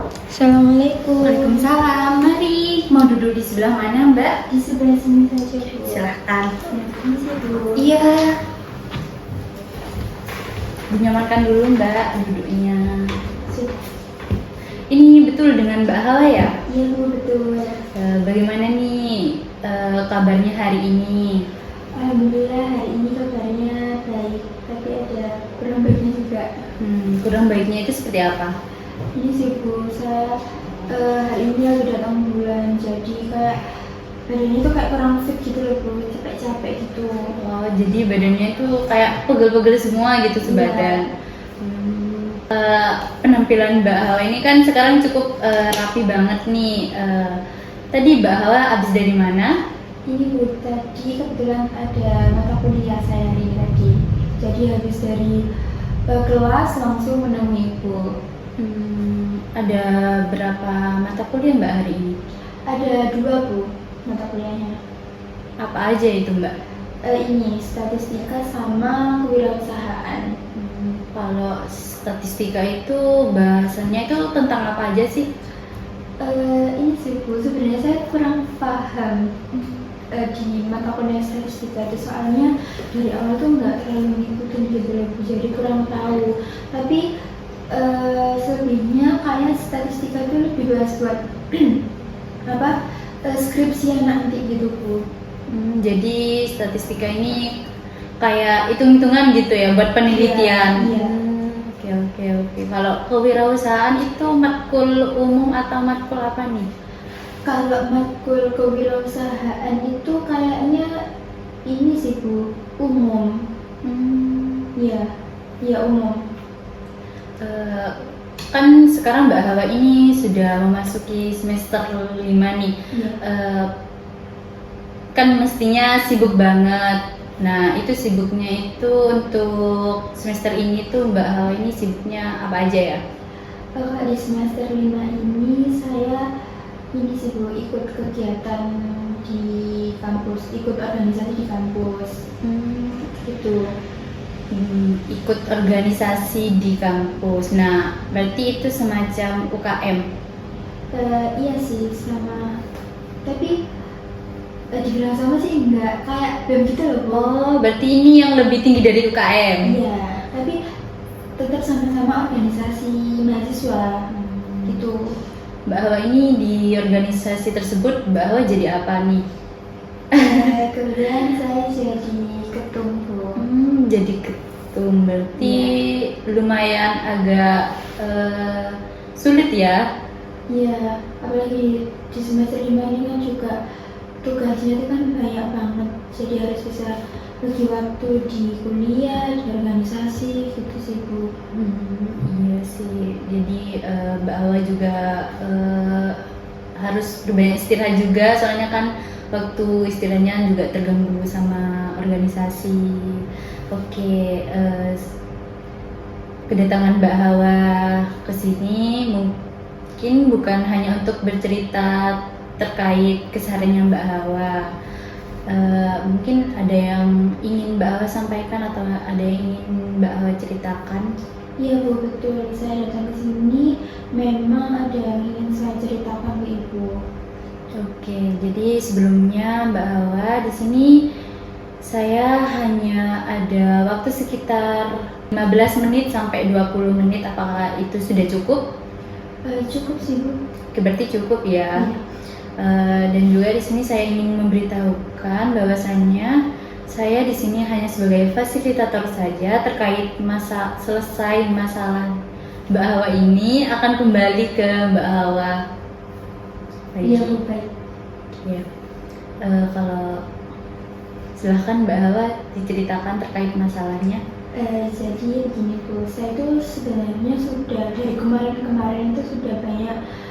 Assalamualaikum. Waalaikumsalam. Mari, mau duduk di sebelah mana, Mbak? Di sebelah sini saja, Bu. Silahkan. Ini sih, Bu. Iya. Dinyamankan dulu, Mbak, duduknya. Ini betul dengan Mbak Hala ya? Iya, Bu, betul. Bagaimana nih kabarnya hari ini? Alhamdulillah hari ini kabarnya baik, tapi ada kurang baiknya juga. Kurang baiknya itu seperti apa? Ini sih, Bu, saya hari ini lagi datang bulan, jadi kayak badannya tuh kayak kurang fit gitu loh, Bu, capek-capek gitu. Oh, jadi badannya itu kayak pegel-pegel semua gitu sebadan. Penampilan Mbak Hala ini kan sekarang cukup rapi banget nih. Tadi Mbak Hala habis dari mana? Ini, Bu, tadi kebetulan ada mata kuliah saya hari ini tadi. Jadi habis dari kelas langsung menemui Ibu. Ada berapa mata kuliah Mbak hari ini? Ada 2, Bu, mata kuliahnya. Apa aja itu Mbak? Ini statistika sama kewirausahaan. Kalau statistika itu bahasanya itu tentang apa aja sih? Ini sih, Bu, sebenarnya saya kurang paham di mata kuliah statistika itu, soalnya dari awal tuh nggak terlalu ngikutin gitu loh, Bu, jadi kurang tahu. Tapi selebihnya kayak statistika itu lebih bahas buat skripsian nanti gitu, Bu. Jadi statistika ini kayak hitung-hitungan gitu ya buat penelitian. Iya. Oke. Kalau kewirausahaan itu matkul umum atau matkul apa nih? Kalau matkul kewirausahaan itu kayaknya ini sih, Bu, umum. Iya umum. Kan sekarang Mbak Hawa ini sudah memasuki semester 5 nih. Iya. Kan mestinya sibuk banget. Nah, itu sibuknya itu untuk semester ini tuh Mbak Hawa ini sibuknya apa aja ya? Kalau di semester 5 ini saya ini sih, Bu, ikut kegiatan di kampus, ikut organisasi di kampus. Gitu. Ikut organisasi di kampus. Nah, berarti itu semacam UKM. Iya sih, sama. Tapi dibilang sama sih enggak, kayak BEM gitu loh, Bu. Oh, berarti ini yang lebih tinggi dari UKM. Iya, tapi tetap sama-sama organisasi mahasiswa. Gitu. Mbak Hawa ini di organisasi tersebut Mbak Hawa jadi apa nih? Kemudian saya jadi ketum, Bu. Jadi ketum, berarti lumayan agak sulit ya? Iya, apalagi di semester 5 ini kan juga tugasnya itu kan banyak banget, jadi harus bisa bagi waktu di kuliah, di organisasi, gitu sih, Bu. Iya sih, jadi Mbak Hawa juga harus banyak istirahat juga, soalnya kan waktu istirahatnya juga terganggu sama organisasi. Oke, kedatangan Mbak Hawa ke sini mungkin bukan hanya untuk bercerita terkait kesehariannya Mbak Hawa. Mungkin ada yang ingin Mbak Hawa sampaikan atau ada yang ingin Mbak Hawa ceritakan? Iya, Bu, betul. Saya datang ke sini memang ada yang ingin saya ceritakan ke Ibu. Oke, jadi sebelumnya Mbak Hawa di sini saya hanya ada waktu sekitar 15 menit sampai 20 menit. Apakah itu sudah cukup? Cukup sih, Bu. Berarti cukup ya. Iya. Dan juga di sini saya ingin memberitahukan bahwasannya saya di sini hanya sebagai fasilitator saja terkait selesai masalah Mbak Hawa ini akan kembali ke Mbak Hawa. Iya, Bu, baik. Ya. Kalau silahkan Mbak Hawa diceritakan terkait masalahnya. Jadi begini, Bu, saya itu sebenarnya sudah dari kemarin itu sudah banyak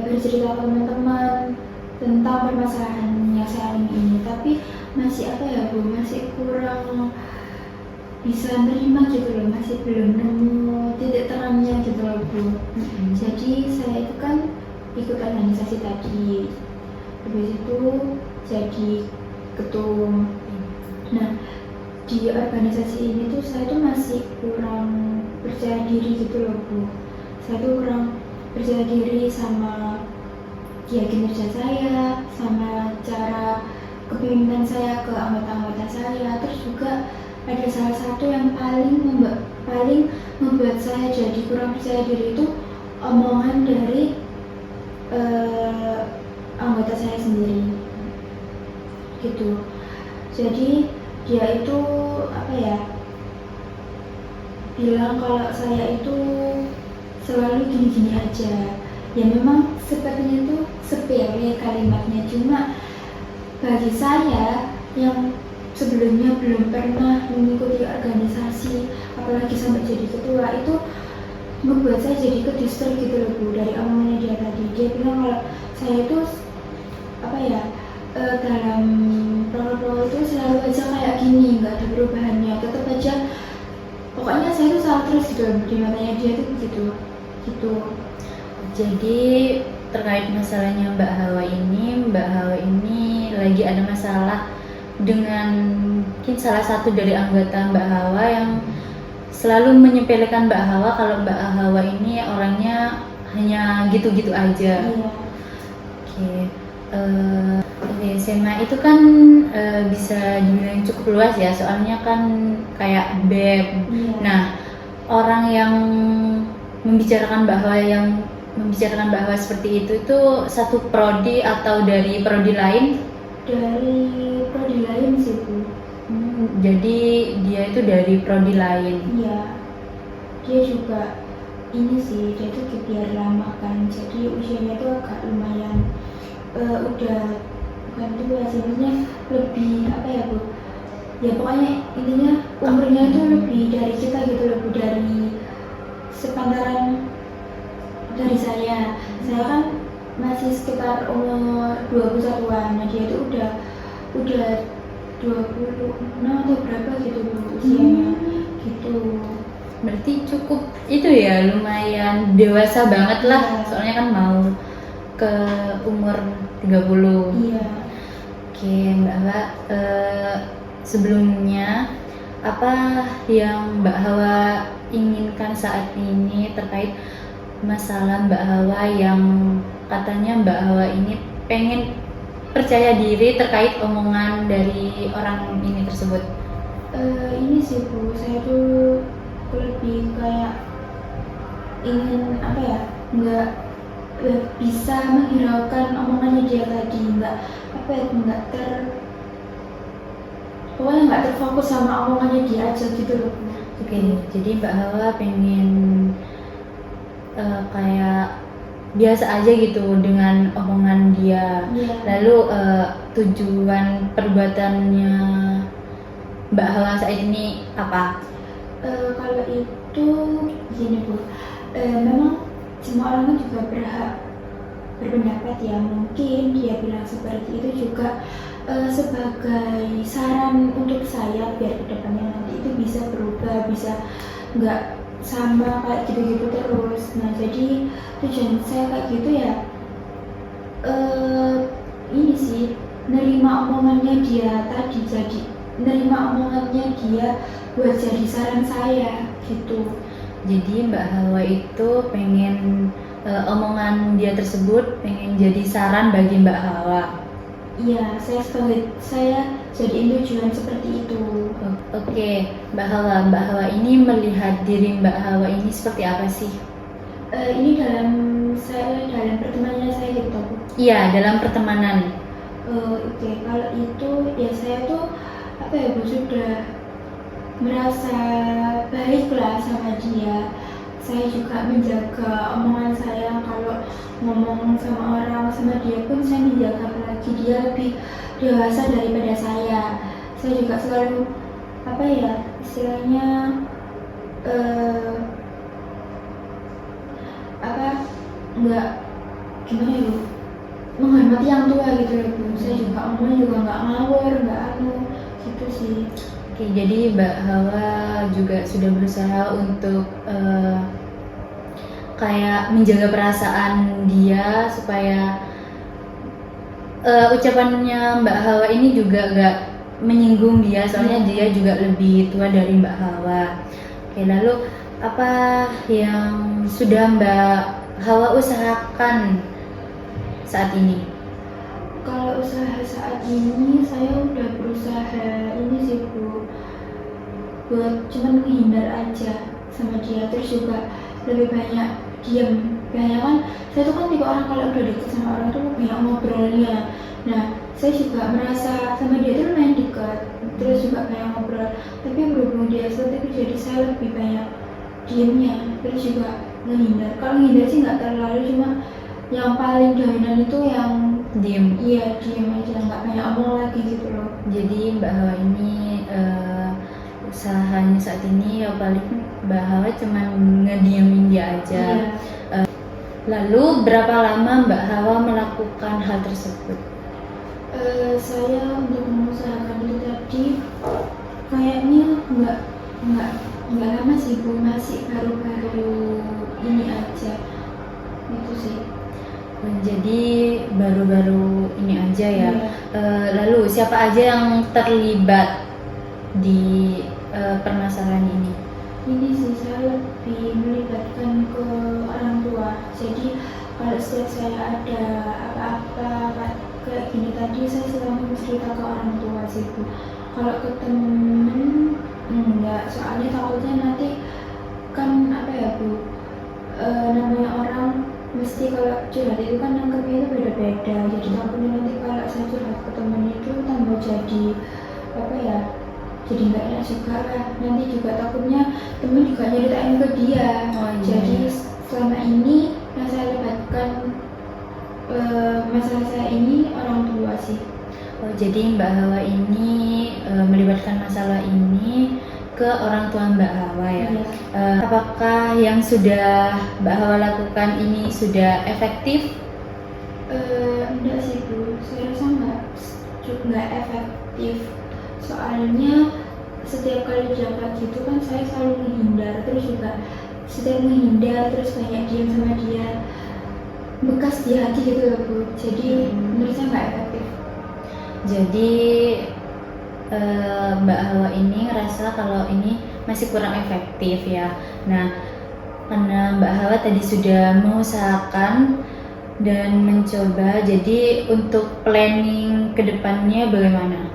bercerita ke teman-teman tentang permasalahan yang saya alami ini, tapi masih Bu, masih kurang bisa nerima gitu loh, masih belum nemu titik terangnya gitu loh, Bu. Jadi saya itu kan ikut organisasi tadi, habis itu jadi ketum. Nah, di organisasi ini tuh saya tuh masih kurang percaya diri gitu loh, Bu. Saya tuh kurang percaya diri sama ya kinerja saya, sama cara kepemimpinan saya ke anggota-anggota saya. Terus juga ada salah satu yang paling membuat saya jadi kurang percaya diri itu omongan dari anggota saya sendiri gitu. Jadi dia itu apa ya, bilang kalau saya itu selalu gini-gini aja. Ya memang sepertinya itu sepele kalimatnya, cuma bagi saya yang sebelumnya belum pernah mengikuti organisasi, apalagi sampai jadi ketua, itu membuat saya jadi ke-disturb gitu loh Bu, dari omongannya dia tadi. Dia bilang kalau saya itu apa ya, dalam protokol itu selalu aja kayak gini, nggak ada perubahannya, tetap aja pokoknya saya itu salah terus gitu loh, di matanya dia itu begitu gitu. Jadi terkait masalahnya Mbak Hawa ini lagi ada masalah dengan mungkin salah satu dari anggota Mbak Hawa yang selalu menyepelekan Mbak Hawa kalau Mbak Hawa ini orangnya hanya gitu-gitu aja. Iya. Oke, SMA itu kan bisa dibilang cukup luas ya, soalnya kan kayak BEM. Iya. Nah, orang yang membicarakan Mbak Hawa seperti itu satu prodi atau dari prodi lain? Dari prodi lain sih Bu. Jadi dia itu dari prodi lain. Iya. Dia juga ini sih, dia itu biar lama kan, jadi usianya itu agak lumayan udah bukan tua sih, maksudnya lebih apa ya Bu, ya pokoknya intinya umurnya itu lebih dari kita gitu loh Bu, dari sepantaran dari saya kan masih sekitar umur 21-an. Nah dia itu udah 26 atau berapa gitu Bu usianya gitu. Berarti cukup itu ya, lumayan dewasa banget lah. Iya. Soalnya kan mau ke umur 30. Iya. Oke Mbak Hawa, sebelumnya apa yang Mbak Hawa inginkan saat ini terkait masalah Mbak Hawa yang katanya Mbak Hawa ini pengen percaya diri terkait omongan dari orang ini tersebut? Ini sih Bu, saya tuh lebih kayak ingin apa ya, nggak bisa menghiraukan omongannya dia tadi, pokoknya nggak terfokus sama omongannya dia aja gitu loh. Oke, jadi Mbak Hawa pengen kayak biasa aja gitu dengan omongan dia. Iya. Lalu tujuan perbuatannya Mbak Hawa saat ini apa? Kalau itu gini Bu, memang semua orang kan juga berhak berpendapat ya, mungkin dia bilang seperti itu juga sebagai saran untuk saya biar kedepannya nanti itu bisa berubah, bisa nggak sama kayak gitu-gitu terus. Nah jadi tujuan saya kayak gitu ya, ini sih, nerima omongannya dia tadi, jadi nerima omongannya dia buat jadi saran saya gitu. Jadi Mbak Hawa itu pengen omongan dia tersebut pengen jadi saran bagi Mbak Hawa. Iya, saya jadiin tujuan seperti itu. Oke, Mbak Hawa ini melihat diri Mbak Hawa ini seperti apa sih? Ini dalam pertemanan saya gitu Bu. Iya, dalam pertemanan. Oke, kalau itu ya saya tuh apa ya Bu, sudah merasa baik lah sama dia. Saya juga menjaga omongan saya, kalau ngomong sama orang, sama dia pun saya menjaga lagi, dia lebih dewasa daripada saya. Saya juga selalu apa ya istilahnya nggak gimana ya Bu, menghormati yang tua gitu loh Bu. Saya juga omongnya juga nggak ngawur, nggak gitu sih. Oke, jadi Mbak Hawa juga sudah berusaha untuk kayak menjaga perasaan dia supaya ucapannya Mbak Hawa ini juga gak menyinggung dia, soalnya dia juga lebih tua dari Mbak Hawa. Oke, lalu apa yang sudah Mbak Hawa usahakan saat ini? Kalau usaha saat ini saya udah berusaha ini sih Bu, buat cuman menghindar aja sama dia, terus juga lebih banyak diam. Banyak kan, saya tuh kan tipe orang kalau udah deket sama orang tuh banyak ngobrolnya. Nah, saya juga merasa sama dia tuh lumayan dekat, terus juga banyak ngobrol. Tapi berhubung dia seperti itu, jadi saya lebih banyak diamnya, terus juga menghindar. Kalau menghindar sih nggak terlalu, cuma yang paling dominan itu yang Diem. iya diam aja, nggak banyak omong lagi gitu loh. Jadi Mbak Hawa ini usahanya saat ini ya paling Mbak Hawa cuma ngediamin dia aja. Iya. Lalu berapa lama Mbak Hawa melakukan hal tersebut? Saya untuk mengusahakan itu tadi kayaknya nggak lama sih Bu, masih baru-baru ini aja itu sih. Jadi baru-baru ini aja ya. Iya. Lalu siapa aja yang terlibat di permasalahan ini? Ini sih saya lebih melibatkan ke orang tua. Jadi kalau setiap saya ada apa-apa kayak gini tadi, saya selalu cerita ke orang tua sih Bu. Kalau ke temen enggak, soalnya takutnya nanti kan apa ya Bu, namanya orang mesti kalau curhat itu kan nangkepnya itu beda-beda. Jadi takutnya nanti kalau saya curhat ke temen itu tambah jadi apa ya, jadi nggak enak juga lah. Nanti juga takutnya temen juga nyeritain ke dia. Oh, iya. Jadi selama ini yang saya libatkan masalah saya ini orang tua sih. Oh, jadi Mbak Hawa ini melibatkan masalah ini ke orang tua Mbak Hawa ya. Iya. Apakah yang sudah Mbak Hawa lakukan ini sudah efektif? Enggak sih Bu, saya rasa nggak efektif. Soalnya setiap kali jabat gitu kan saya selalu menghindar, terus juga setiap menghindar terus banyak diam sama dia, bekas di hati gitu loh Bu. Jadi menurut saya nggak efektif. Jadi Mbak Hawa ini ngerasa kalau ini masih kurang efektif ya. Nah, karena Mbak Hawa tadi sudah mengusahakan dan mencoba, jadi untuk planning kedepannya bagaimana?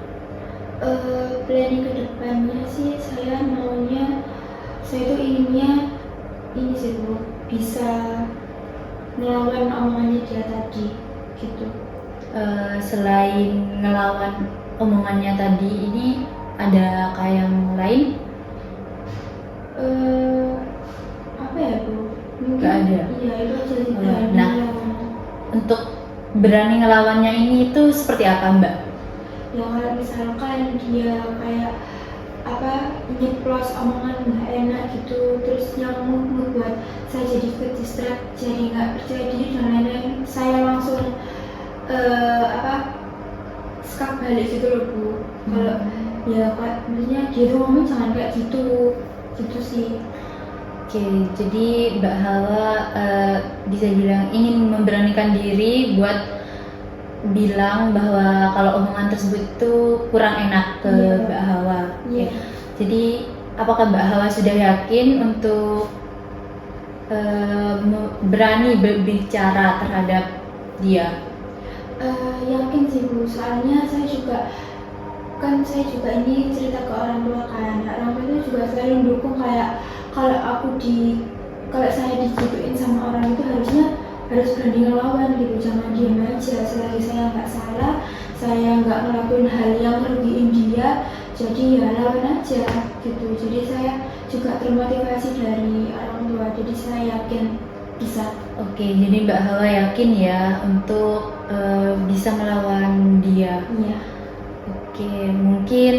Planning kedepannya sih saya maunya, saya tuh inginnya ini sih Bu, bisa melawan omongannya dia tadi gitu. Selain ngelawan omongannya tadi, ini ada kayak yang lain? Apa ya Bu? Mungkin Nggak ada. Iya itu aja sih. Nah, untuk berani ngelawannya ini itu seperti apa Mbak? Ya kalau misalkan dia kayak apa nyeplos omongan nggak enak gitu, terus yang membuat saya jadi ke-distract, jadi nggak percaya diri dan lain-lain, saya langsung apa skak balik gitu loh Bu. Kalau ya maksudnya dia tuh ngomong jangan kayak gitu sih. Oke, jadi Mbak Hawa bisa bilang ingin memberanikan diri buat bilang bahwa kalau omongan tersebut itu kurang enak ke Iya. Mbak Hawa. Iya. Jadi apakah Mbak Hawa sudah yakin untuk berani berbicara terhadap dia? Yakin sih Bu, soalnya saya juga ini cerita ke orang tua kan. Orang tua itu juga selalu mendukung, kayak kalau saya digituin sama orang itu harus berani ngelawan gitu, jangan diam aja. Selagi saya nggak salah, saya nggak ngelakuin hal yang merugiin dia, jadi ya lawan aja gitu. Jadi saya juga termotivasi dari orang tua, jadi saya yakin bisa. Oke, jadi Mbak Hawa yakin ya untuk bisa melawan dia. Iya. Oke, mungkin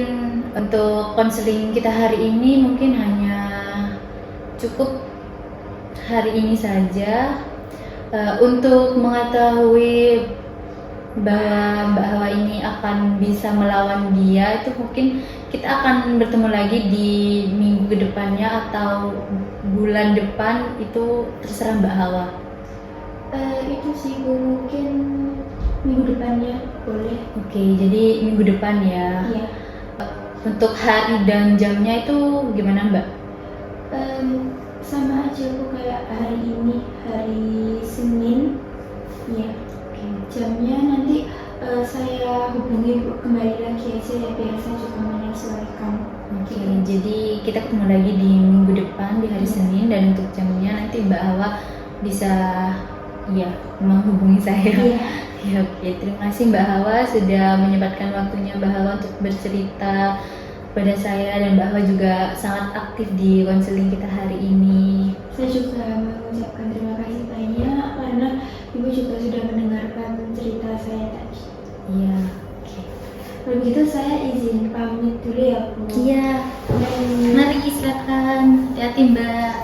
untuk konseling kita hari ini mungkin hanya cukup hari ini saja. Untuk mengetahui bahwa Mbak Hawa ini akan bisa melawan dia, itu mungkin kita akan bertemu lagi di minggu kedepannya atau bulan depan, itu terserah Mbak Hawa. Itu sih Bu, mungkin minggu depannya boleh. Oke, jadi minggu depan ya. Iya. Untuk hari dan jamnya itu gimana Mbak? sama aja kok kayak hari ini, hari Senin. Ya, jamnya nanti saya hubungi kembali lagi aja ya biar saya juga menyesuaikan. Oke, jadi kita ketemu lagi di minggu depan di hari Senin, dan untuk jamnya nanti Mbak Hawa bisa ya menghubungi saya. Iya. Ya, oke, terima kasih Mbak Hawa sudah menyempatkan waktunya Mbak Hawa untuk bercerita kepada saya, dan Mbak Hawa juga sangat aktif di konseling kita hari ini. Saya juga mengucapkan terima kasih banyak karena Ibu juga sudah mendengarkan cerita saya tadi. Iya, oke. Kalau begitu saya izin pamit dulu ya Bu. Iya, Dan mari silakan. Hati-hati Mbak.